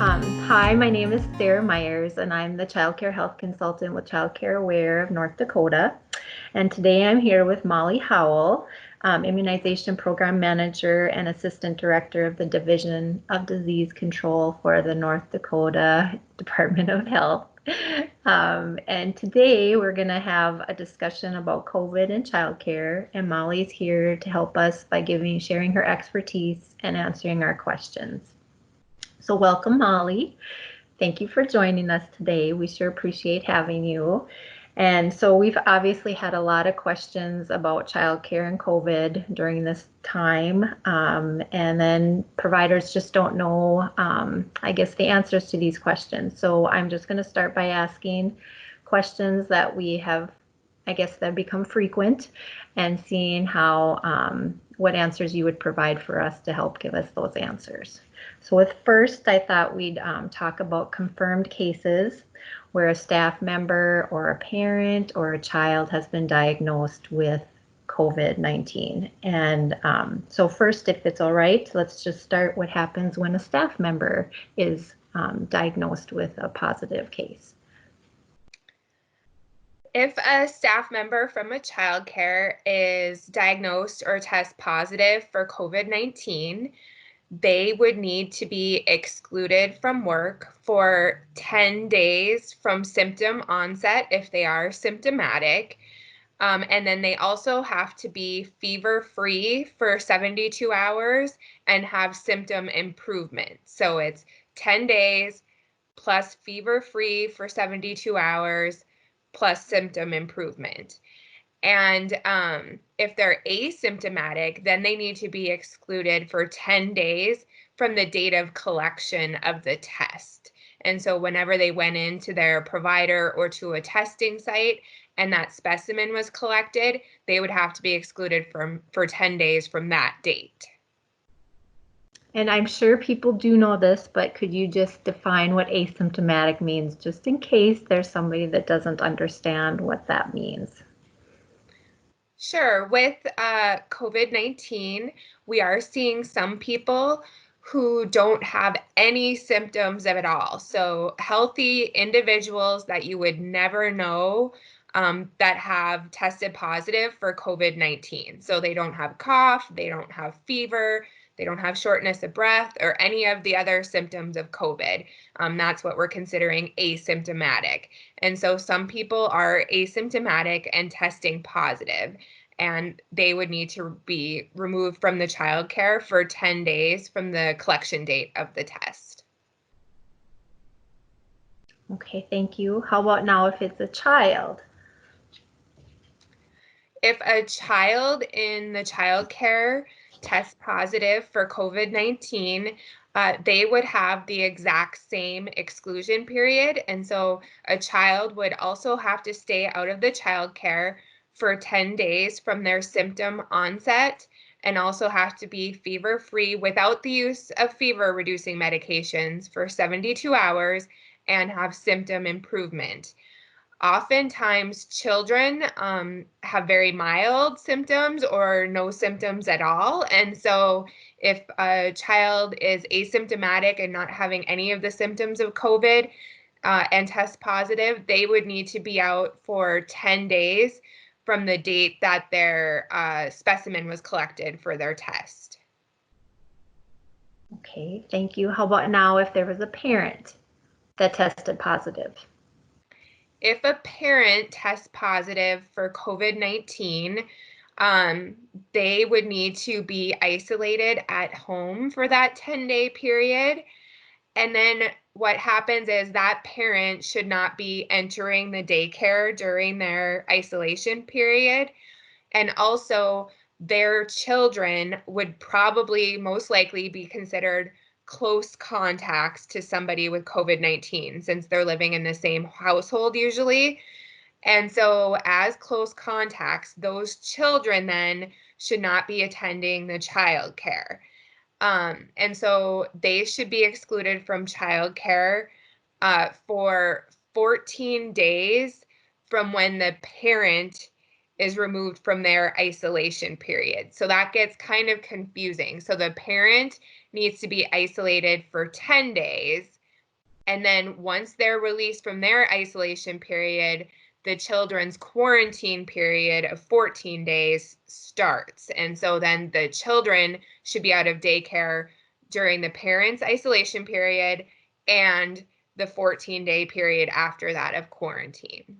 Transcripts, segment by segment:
Hi, my name is Sarah Myers, and I'm the Child Care Health Consultant with Child Care Aware of North Dakota. And today I'm here with Molly Howell, Immunization Program Manager and Assistant Director of the Division of Disease Control for the North Dakota Department of Health. And today we're going to have a discussion about COVID and childcare, and Molly's here to help us by sharing her expertise and answering our questions. So welcome, Molly. Thank you for joining us today. We sure appreciate having you. And so we've obviously had a lot of questions about childcare and COVID during this time. And then providers just don't know, I guess, the answers to these questions. So I'm just going to start by asking questions that we have, I guess, that become frequent, and seeing how, what answers you would provide for us to help give us those answers. So with first, I thought we'd talk about confirmed cases where a staff member or a parent or a child has been diagnosed with COVID-19. And so first, if it's all right, let's just start what happens when a staff member is diagnosed with a positive case. If a staff member from a child care is diagnosed or tests positive for COVID-19, they would need to be excluded from work for 10 days from symptom onset if they are symptomatic. And then they also have to be fever-free for 72 hours and have symptom improvement. So it's 10 days plus fever-free for 72 hours plus symptom improvement. And if they're asymptomatic, then they need to be excluded for 10 days from the date of collection of the test. And so whenever they went into their provider or to a testing site and that specimen was collected, they would have to be excluded for 10 days from that date. And I'm sure people do know this, but could you just define what asymptomatic means, just in case there's somebody that doesn't understand what that means? Sure. With COVID-19, we are seeing some people who don't have any symptoms of it all. So healthy individuals that you would never know that have tested positive for COVID-19. So they don't have cough, they don't have fever, they don't have shortness of breath, or any of the other symptoms of COVID. That's what we're considering asymptomatic. And so some people are asymptomatic and testing positive, and they would need to be removed from the child care for 10 days from the collection date of the test. Okay, thank you. How about now if it's a child? If a child in the child care tests positive for COVID-19, they would have the exact same exclusion period. And so a child would also have to stay out of the child care for 10 days from their symptom onset, and also have to be fever-free without the use of fever-reducing medications for 72 hours and have symptom improvement. Oftentimes, children have very mild symptoms or no symptoms at all. And so if a child is asymptomatic and not having any of the symptoms of COVID and test positive, they would need to be out for 10 days from the date that their specimen was collected for their test. Okay, thank you. How about now if there was a parent that tested positive? If a parent tests positive for COVID-19, they would need to be isolated at home for that 10-day period. And then what happens is that parent should not be entering the daycare during their isolation period. And also, their children would probably most likely be considered close contacts to somebody with COVID-19 since they're living in the same household usually. And so as close contacts, those children then should not be attending the child care. And so they should be excluded from child care for 14 days from when the parent is removed from their isolation period. So that gets kind of confusing. So the parent needs to be isolated for 10 days And then once they're released from their isolation period, the children's quarantine period of 14 days starts. And so then the children should be out of daycare during the parents' isolation period and the 14-day period after that of quarantine.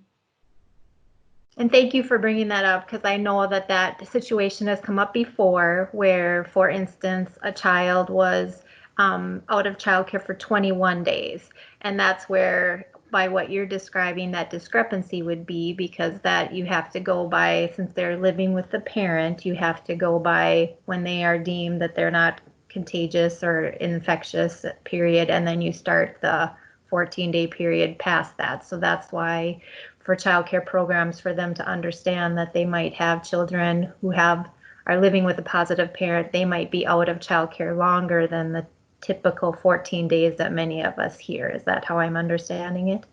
And thank you for bringing that up, because I know that that situation has come up before where, for instance, a child was out of childcare for 21 days. And that's where, by what you're describing, that discrepancy would be, because that you have to go by, since they're living with the parent, you have to go by when they are deemed that they're not contagious or infectious period, and then you start the 14-day period past that. So that's why for childcare programs, for them to understand that they might have children who are living with a positive parent, they might be out of childcare longer than the typical 14 days that many of us hear. Is that how I'm understanding it?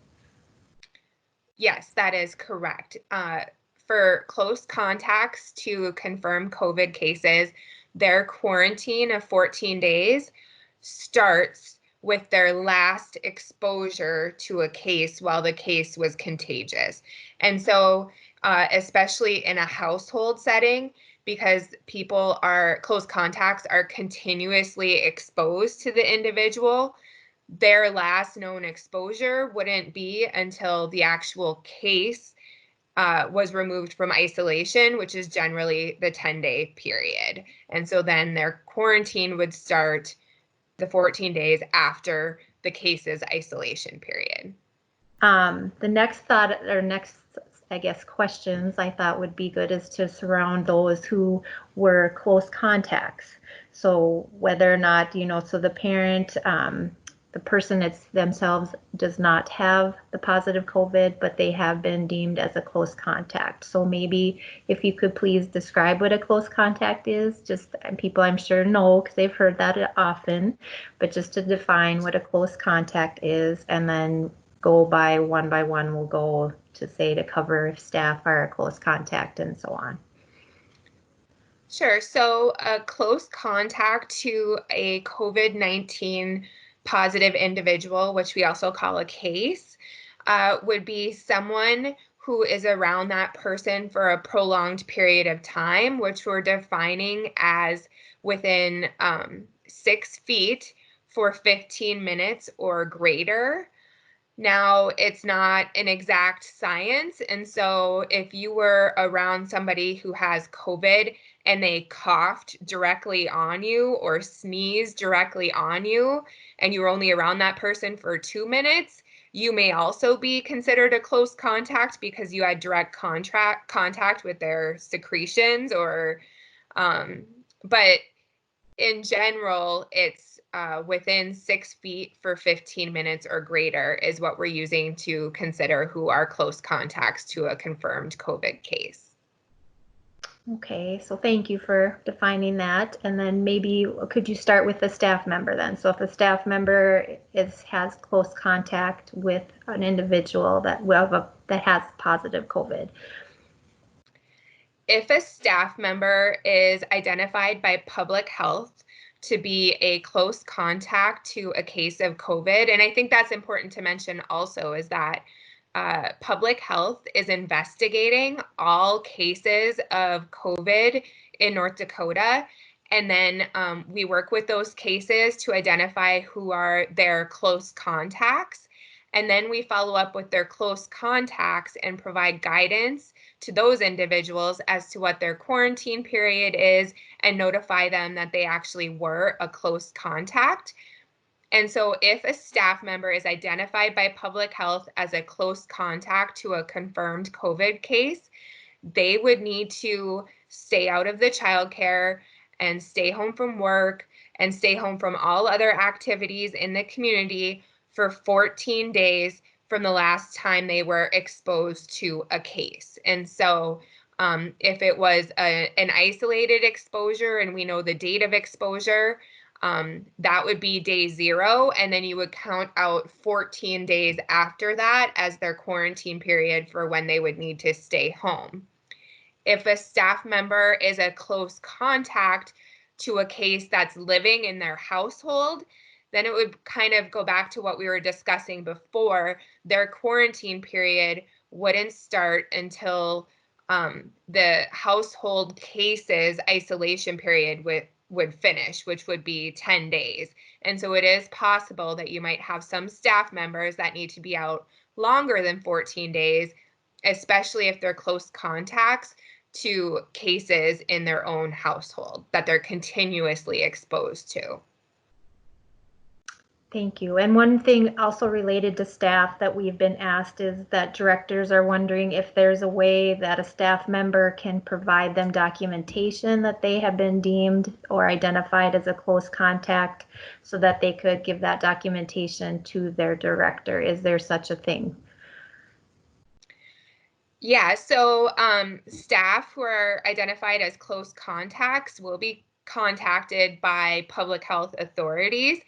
Yes, that is correct. For close contacts to confirmed COVID cases, their quarantine of 14 days starts with their last exposure to a case while the case was contagious. And so, especially in a household setting, because close contacts are continuously exposed to the individual, their last known exposure wouldn't be until the actual case was removed from isolation, which is generally the 10-day period. And so then their quarantine would start the 14 days after the case's isolation period. The next thought, or next, I guess, questions I thought would be good is to surround those who were close contacts. So whether or not, so the parent, the person themselves does not have the positive COVID, but they have been deemed as a close contact. So maybe if you could please describe what a close contact is, just people I'm sure know because they've heard that often, but just to define what a close contact is, and then go by one, we'll go to say to cover if staff are a close contact and so on. Sure. So a close contact to a COVID-19 positive individual, which we also call a case, would be someone who is around that person for a prolonged period of time, which we're defining as within 6 feet for 15 minutes or greater. Now, it's not an exact science. And so if you were around somebody who has COVID and they coughed directly on you or sneezed directly on you, and you were only around that person for 2 minutes, you may also be considered a close contact because you had direct contact with their secretions but in general, it's within 6 feet for 15 minutes or greater is what we're using to consider who are close contacts to a confirmed COVID case. Okay, so thank you for defining that. And then maybe could you start with the staff member then? So if a staff member has close contact with an individual that has positive COVID. If a staff member is identified by public health to be a close contact to a case of COVID, and I think that's important to mention also, is that public health is investigating all cases of COVID in North Dakota. And then we work with those cases to identify who are their close contacts. And then we follow up with their close contacts and provide guidance to those individuals as to what their quarantine period is and notify them that they actually were a close contact. And so if a staff member is identified by public health as a close contact to a confirmed COVID case, they would need to stay out of the childcare and stay home from work and stay home from all other activities in the community for 14 days from the last time they were exposed to a case. And so if it was an isolated exposure and we know the date of exposure, that would be day 0, and then you would count out 14 days after that as their quarantine period for when they would need to stay home. If a staff member is a close contact to a case that's living in their household, then it would kind of go back to what we were discussing before. Their quarantine period wouldn't start until the household cases isolation period would finish, which would be 10 days. And so it is possible that you might have some staff members that need to be out longer than 14 days, especially if they're close contacts to cases in their own household that they're continuously exposed to. Thank you. And one thing also related to staff that we've been asked is that directors are wondering if there's a way that a staff member can provide them documentation that they have been deemed or identified as a close contact so that they could give that documentation to their director. Is there such a thing? Yeah, so staff who are identified as close contacts will be contacted by public health authorities.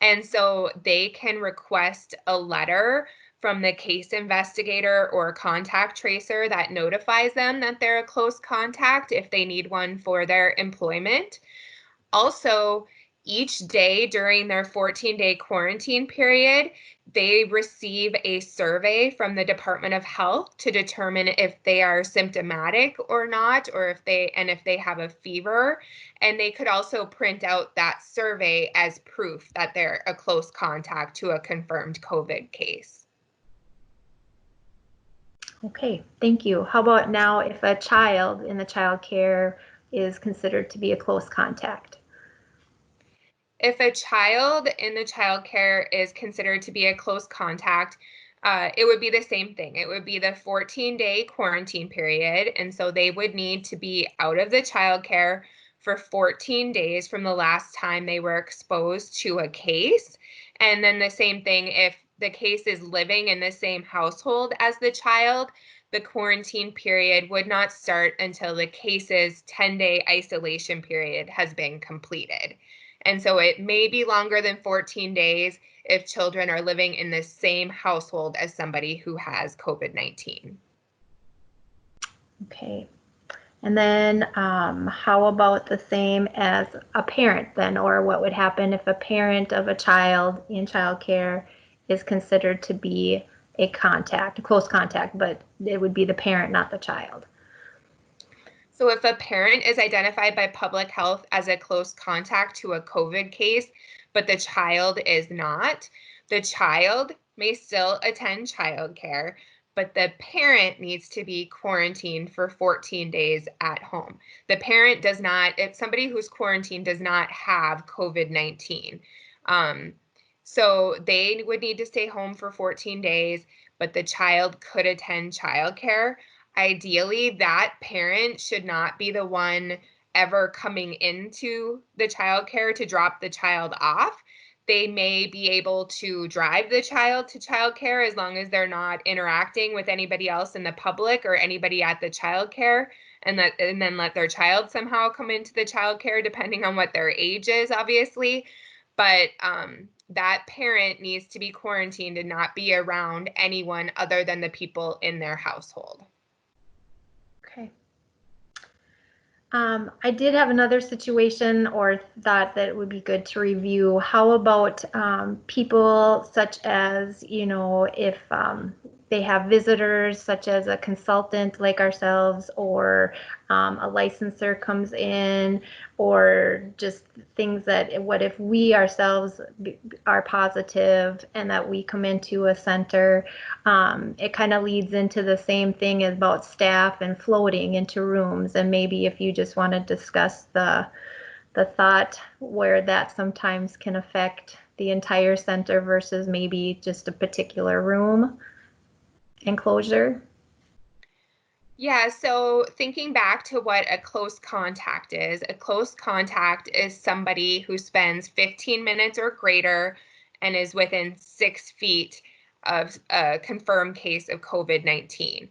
And so they can request a letter from the case investigator or contact tracer that notifies them that they're a close contact if they need one for their employment. Also, each day during their 14-day quarantine period, they receive a survey from the Department of Health to determine if they are symptomatic or not, or if they have a fever. And they could also print out that survey as proof that they're a close contact to a confirmed COVID case. Okay, thank you. How about now if a child in the child care is considered to be a close contact? If a child in the child care is considered to be a close contact, it would be the same thing. It would be the 14-day quarantine period. And so they would need to be out of the child care for 14 days from the last time they were exposed to a case. And then the same thing if the case is living in the same household as the child, the quarantine period would not start until the case's 10-day isolation period has been completed. And so it may be longer than 14 days if children are living in the same household as somebody who has COVID-19. Okay. And then how about the same as a parent then, or what would happen if a parent of a child in childcare is considered to be a contact, a close contact, but it would be the parent, not the child? So if a parent is identified by public health as a close contact to a COVID case, but the child is not, the child may still attend childcare, but the parent needs to be quarantined for 14 days at home. The parent does not, if somebody who's quarantined does not have COVID-19. So they would need to stay home for 14 days, but the child could attend childcare. Ideally, that parent should not be the one ever coming into the childcare to drop the child off. They may be able to drive the child to childcare as long as they're not interacting with anybody else in the public or anybody at the childcare, and then let their child somehow come into the childcare, depending on what their age is, obviously. But that parent needs to be quarantined and not be around anyone other than the people in their household. Okay. I did have another situation or thought that it would be good to review. How about people such as, if they have visitors such as a consultant like ourselves, or a licensor comes in, or just things that, what if we ourselves are positive and that we come into a center? It kind of leads into the same thing about staff and floating into rooms, and maybe if you just want to discuss the thought where that sometimes can affect the entire center versus maybe just a particular room enclosure. Yeah, so thinking back to what a close contact is somebody who spends 15 minutes or greater and is within 6 feet of a confirmed case of COVID-19.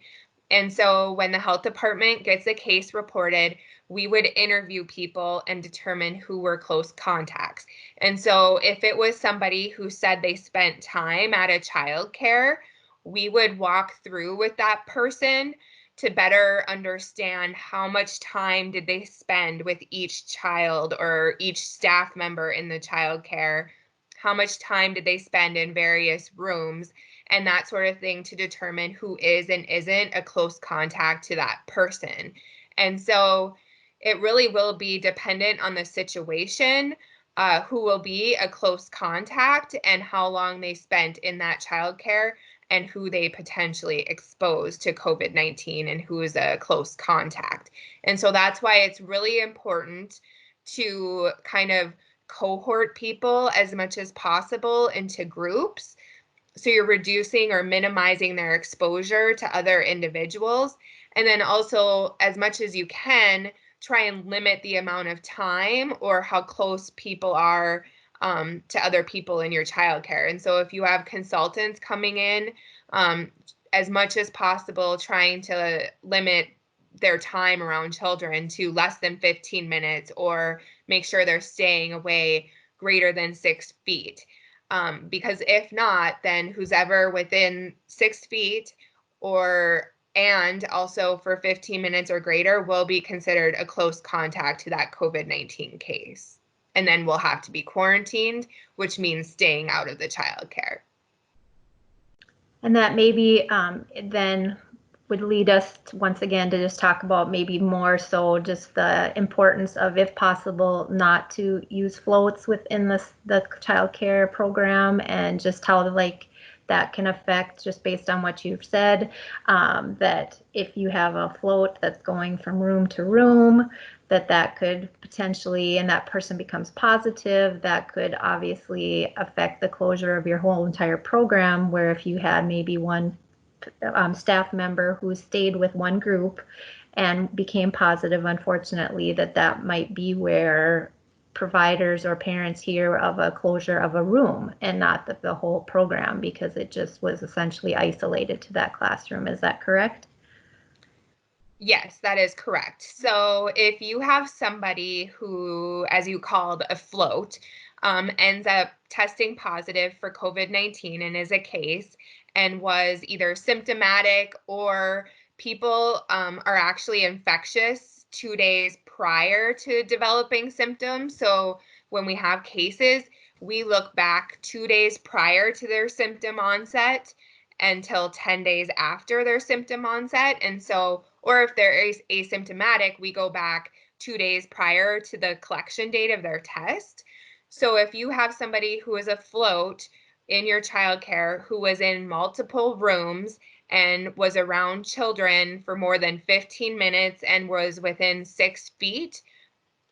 And so when the health department gets a case reported, we would interview people and determine who were close contacts. And so if it was somebody who said they spent time at a childcare, we would walk through with that person to better understand how much time did they spend with each child or each staff member in the childcare. how much time did they spend in various rooms, and that sort of thing, to determine who is and isn't a close contact to that person. And so it really will be dependent on the situation, who will be a close contact and how long they spent in that childcare and who they potentially exposed to COVID-19 and who is a close contact. And so that's why it's really important to kind of cohort people as much as possible into groups, so you're reducing or minimizing their exposure to other individuals. And then also, as much as you can, try and limit the amount of time or how close people are to other people in your childcare. And so if you have consultants coming in, as much as possible, trying to limit their time around children to less than 15 minutes, or make sure they're staying away greater than 6 feet. Because if not, then who's ever within 6 feet and also for 15 minutes or greater will be considered a close contact to that COVID-19 case. And then we'll have to be quarantined, which means staying out of the childcare. And that maybe then would lead us once again to just talk about maybe more so just the importance of, if possible, not to use floats within the child care program, and just how that can affect, just based on what you've said, that if you have a float that's going from room to room, that could potentially, and that person becomes positive, that could obviously affect the closure of your whole entire program, where if you had maybe one staff member who stayed with one group and became positive, unfortunately, that might be where providers or parents hear of a closure of a room and not the whole program, because it just was essentially isolated to that classroom. Is that correct? Yes, that is correct. So if you have somebody who, as you called, a float, ends up testing positive for COVID-19 and is a case, and was either symptomatic, or people are actually infectious 2 days prior to developing symptoms. So when we have cases, we look back 2 days prior to their symptom onset until 10 days after their symptom onset. And so, or if they're asymptomatic, we go back 2 days prior to the collection date of their test. So if you have somebody who is afloat in your childcare who was in multiple rooms and was around children for more than 15 minutes and was within 6 feet,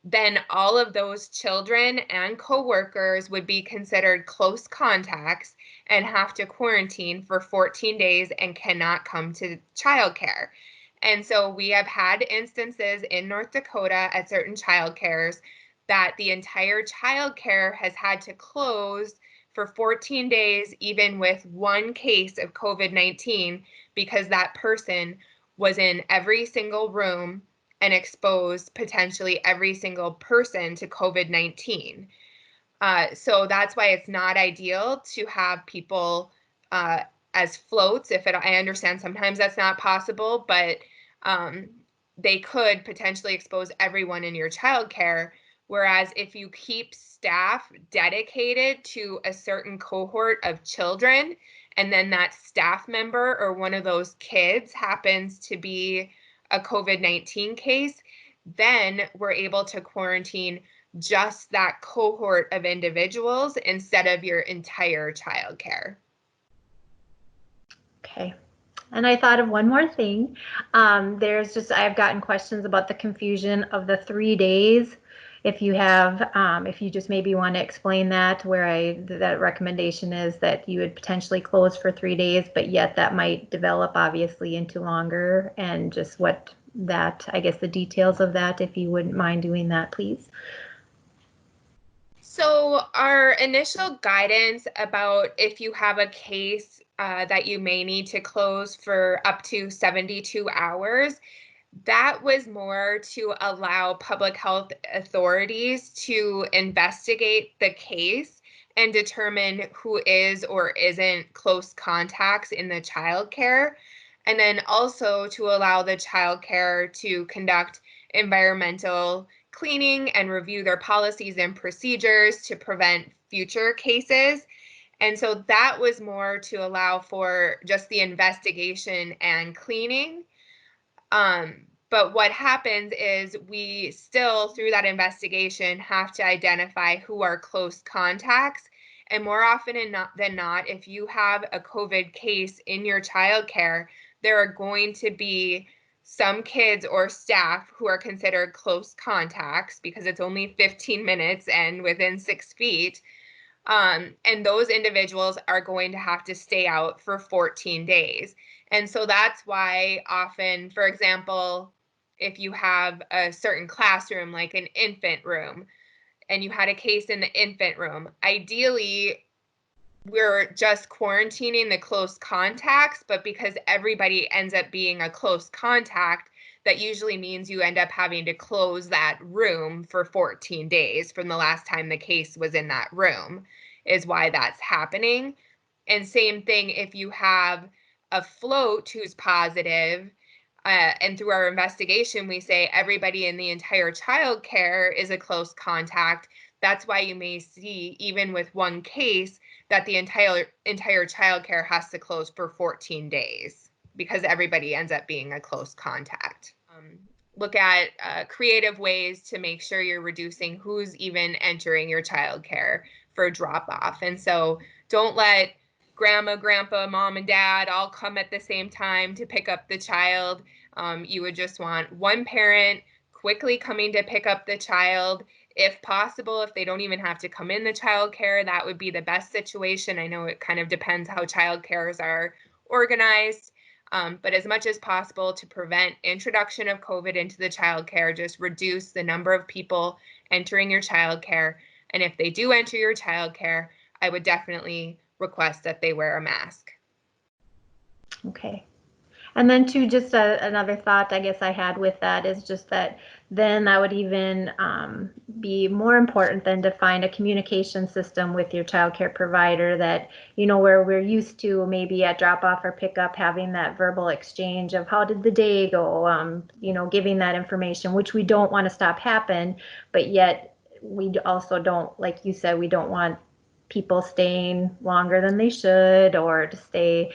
then all of those children and coworkers would be considered close contacts and have to quarantine for 14 days and cannot come to childcare. And so we have had instances in North Dakota at certain childcares that the entire childcare has had to close for 14 days, even with one case of COVID-19, because that person was in every single room and exposed potentially every single person to COVID-19. So that's why it's not ideal to have people as floats. I understand sometimes that's not possible, but they could potentially expose everyone in your childcare. Whereas if you keep staff dedicated to a certain cohort of children, and then that staff member or one of those kids happens to be a COVID-19 case, then we're able to quarantine just that cohort of individuals instead of your entire childcare. Okay. And I thought of one more thing. I've gotten questions about the confusion of the 3 days. If you just maybe want to explain that, that recommendation is that you would potentially close for 3 days, but yet that might develop obviously into longer, and just the details of that, if you wouldn't mind doing that, please. So our initial guidance about if you have a case that you may need to close for up to 72 hours, that was more to allow public health authorities to investigate the case and determine who is or isn't close contacts in the childcare, and then also to allow the childcare to conduct environmental cleaning and review their policies and procedures to prevent future cases. And so that was more to allow for just the investigation and cleaning. But what happens is we still, through that investigation, have to identify who are close contacts. And more often than not, if you have a COVID case in your childcare, there are going to be some kids or staff who are considered close contacts because it's only 15 minutes and within 6 feet. And those individuals are going to have to stay out for 14 days. And so that's why often, for example, if you have a certain classroom, like an infant room, and you had a case in the infant room, ideally, we're just quarantining the close contacts, but because everybody ends up being a close contact, that usually means you end up having to close that room for 14 days from the last time the case was in that room, is why that's happening. And same thing if you have a float who's positive, and through our investigation, we say everybody in the entire child care is a close contact. That's why you may see, even with one case, that the entire child care has to close for 14 days because everybody ends up being a close contact. Look at creative ways to make sure you're reducing who's even entering your child care for drop off. And so don't let grandma, grandpa, mom, and dad all come at the same time to pick up the child. You would just want one parent quickly coming to pick up the child. If possible, if they don't even have to come in the child care, that would be the best situation. I know it kind of depends how child cares are organized, but as much as possible to prevent introduction of COVID into the child care, just reduce the number of people entering your child care. And if they do enter your child care, I would definitely request that they wear a mask. Okay. And then too, just another thought I guess I had with that is just that then that would even be more important than to find a communication system with your childcare provider that, you know, where we're used to maybe at drop off or pick up having that verbal exchange of how did the day go, you know, giving that information, which we don't want to stop happen, but yet we also don't, like you said, we don't want people staying longer than they should or to stay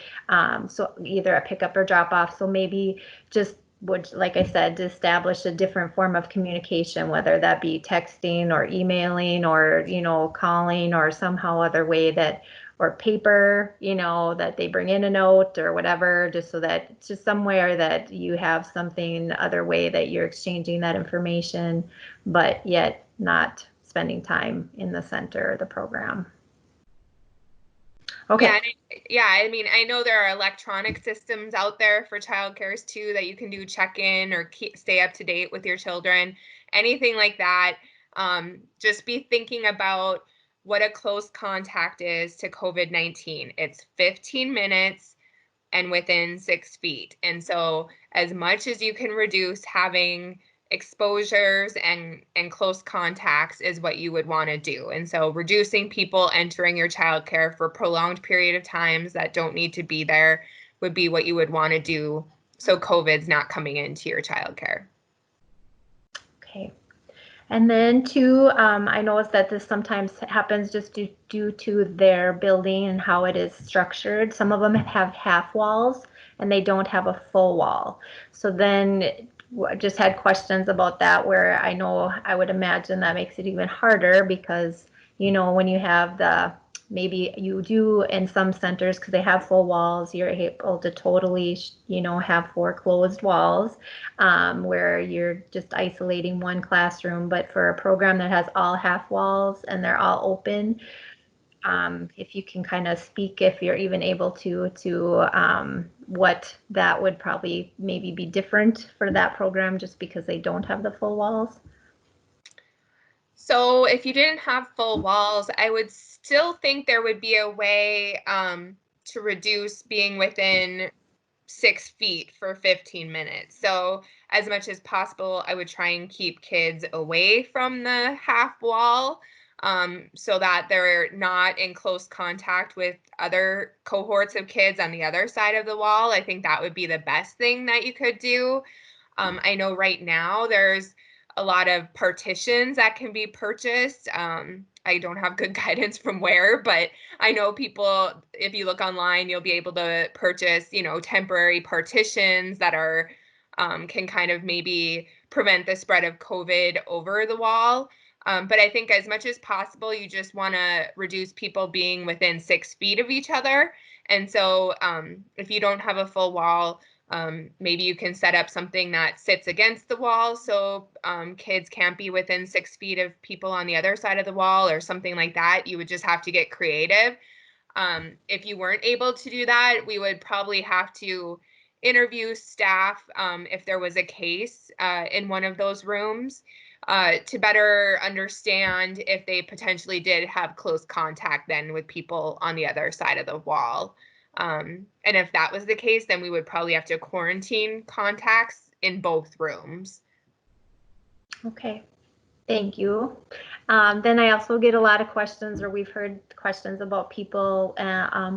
so either a pickup or drop off. So maybe just would, like I said, to establish a different form of communication, whether that be texting or emailing or, you know, calling or somehow other way that, or paper, you know, that they bring in a note or whatever, just so that it's just somewhere that you have something other way that you're exchanging that information, but yet not spending time in the center of the program. Okay. Yeah, I mean, I know there are electronic systems out there for childcares too that you can do check-in or stay up to date with your children. Anything like that. Just be thinking about what a close contact is to COVID-19. It's 15 minutes and within 6 feet. And so as much as you can reduce having exposures and close contacts is what you would want to do. And so reducing people entering your childcare for a prolonged period of times that don't need to be there would be what you would want to do so COVID's not coming into your childcare. Okay. And then too, I noticed that this sometimes happens just due to their building and how it is structured. Some of them have half walls and they don't have a full wall. So then I just had questions about that, where I know I would imagine that makes it even harder because, you know, when you have the, maybe you do in some centers because they have full walls, you're able to totally, you know, have 4 closed walls where you're just isolating one classroom. But for a program that has all half walls and they're all open, if you can kind of speak, if you're even able to what that would probably maybe be different for that program just because they don't have the full walls. So if you didn't have full walls, I would still think there would be a way to reduce being within 6 feet for 15 minutes. So as much as possible, I would try and keep kids away from the half wall so that they're not in close contact with other cohorts of kids on the other side of the wall. I think that would be the best thing that you could do. I know right now there's a lot of partitions that can be purchased I don't have good guidance from where, but I know people, if you look online, you'll be able to purchase, temporary partitions that are can kind of maybe prevent the spread of COVID over the wall. But I think as much as possible, you just want to reduce people being within 6 feet of each other. And so if you don't have a full wall, maybe you can set up something that sits against the wall so kids can't be within 6 feet of people on the other side of the wall or something like that. You would just have to get creative. If you weren't able to do that, we would probably have to interview staff if there was a case in one of those rooms to better understand if they potentially did have close contact then with people on the other side of the wall. And if that was the case, then we would probably have to quarantine contacts in both rooms. Okay, thank you. Then I also get a lot of questions, or we've heard questions about people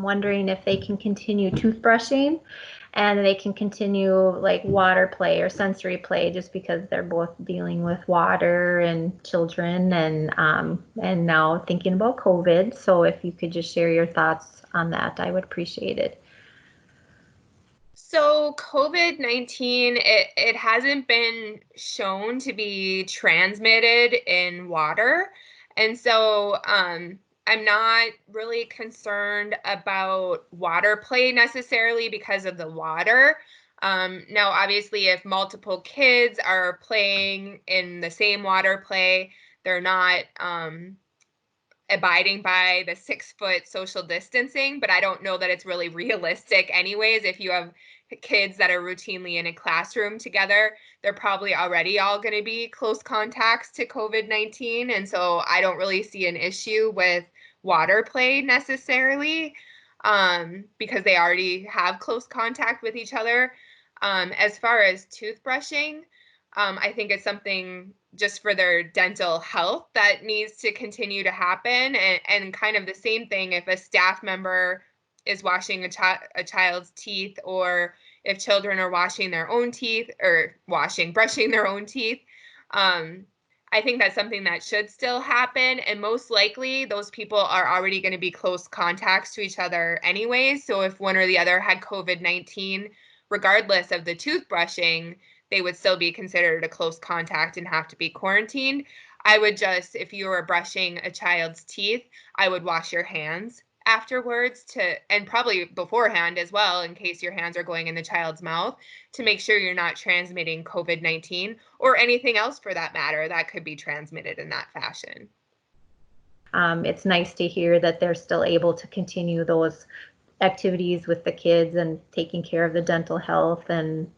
wondering if they can continue toothbrushing and they can continue like water play or sensory play just because they're both dealing with water and children and now thinking about COVID. So if you could just share your thoughts on that, I would appreciate it. So COVID-19, it hasn't been shown to be transmitted in water. And so I'm not really concerned about water play necessarily because of the water. Now, obviously, if multiple kids are playing in the same water play, they're not abiding by the 6 foot social distancing, but I don't know that it's really realistic anyways. If you have kids that are routinely in a classroom together, they're probably already all going to be close contacts to COVID-19. And so I don't really see an issue with water play necessarily because they already have close contact with each other. As far as toothbrushing, I think it's something just for their dental health that needs to continue to happen. And kind of the same thing if a staff member is washing a child's teeth, or if children are washing their own teeth or brushing their own teeth. I think that's something that should still happen. And most likely those people are already going to be close contacts to each other anyways. So if one or the other had COVID-19, regardless of the toothbrushing, they would still be considered a close contact and have to be quarantined. I would just, if you were brushing a child's teeth, I would wash your hands afterwards and probably beforehand as well, in case your hands are going in the child's mouth, to make sure you're not transmitting COVID-19 or anything else for that matter that could be transmitted in that fashion. It's nice to hear that they're still able to continue those activities with the kids and taking care of the dental health and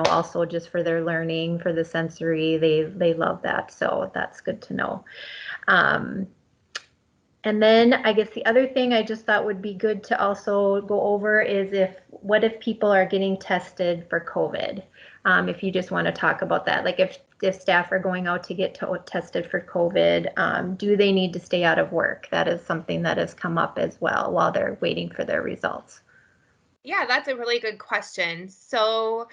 also just for their learning, for the sensory, they love that. So that's good to know. And then I guess the other thing I just thought would be good to also go over is what if people are getting tested for COVID? If you just want to talk about that, like if staff are going out to get tested for COVID, do they need to stay out of work? That is something that has come up as well while they're waiting for their results. Yeah, that's a really good question. So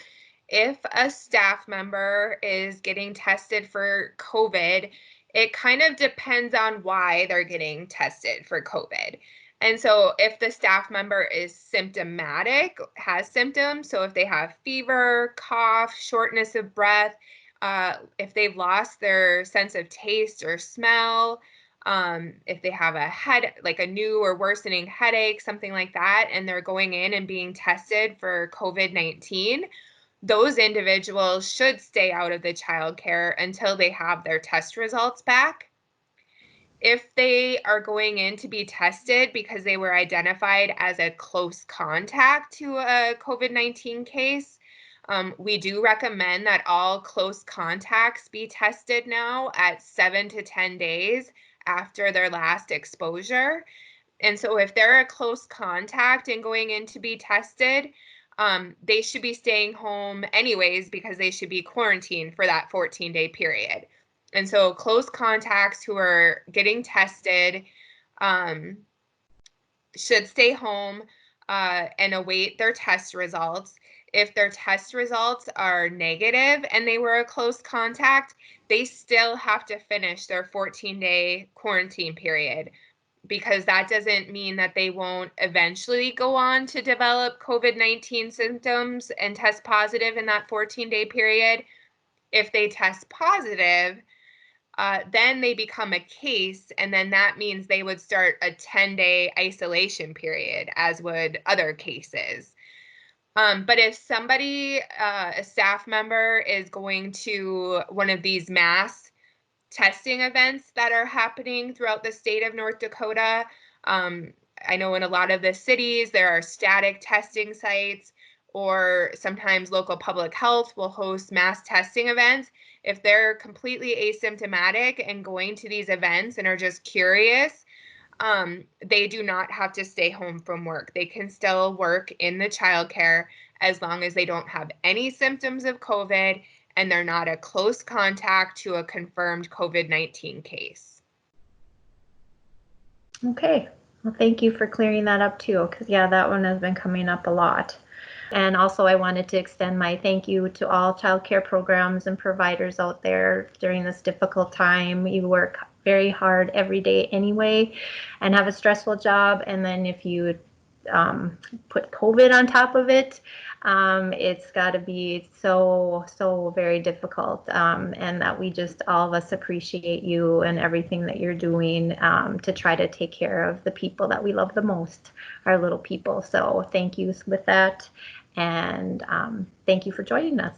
if a staff member is getting tested for COVID, it kind of depends on why they're getting tested for COVID. And so if the staff member is symptomatic, has symptoms, so if they have fever, cough, shortness of breath, if they've lost their sense of taste or smell, if they have like a new or worsening headache, something like that, and they're going in and being tested for COVID-19, those individuals should stay out of the childcare until they have their test results back. If they are going in to be tested because they were identified as a close contact to a COVID-19 case, we do recommend that all close contacts be tested now at 7 to 10 days after their last exposure. And so if they're a close contact and going in to be tested, they should be staying home anyways because they should be quarantined for that 14-day period. And so close contacts who are getting tested should stay home and await their test results. if their test results are negative and they were a close contact, they still have to finish their 14-day quarantine period, because that doesn't mean that they won't eventually go on to develop COVID-19 symptoms and test positive in that 14-day period. If they test positive, then they become a case, and then that means they would start a 10-day isolation period, as would other cases. But if somebody, a staff member, is going to one of these mass testing events that are happening throughout the state of North Dakota, I know in a lot of the cities there are static testing sites, or sometimes local public health will host mass testing events. If they're completely asymptomatic and going to these events and are just curious, they do not have to stay home from work. They can still work in the childcare as long as they don't have any symptoms of COVID and they're not a close contact to a confirmed COVID-19 case. Okay, well, thank you for clearing that up too, because yeah, that one has been coming up a lot. And also I wanted to extend my thank you to all childcare programs and providers out there during this difficult time. You work very hard every day anyway and have a stressful job. And then if you put COVID on top of it, it's got to be so very difficult, and that we just, all of us, appreciate you and everything that you're doing to try to take care of the people that we love the most, our little people. So thank you with that, and thank you for joining us.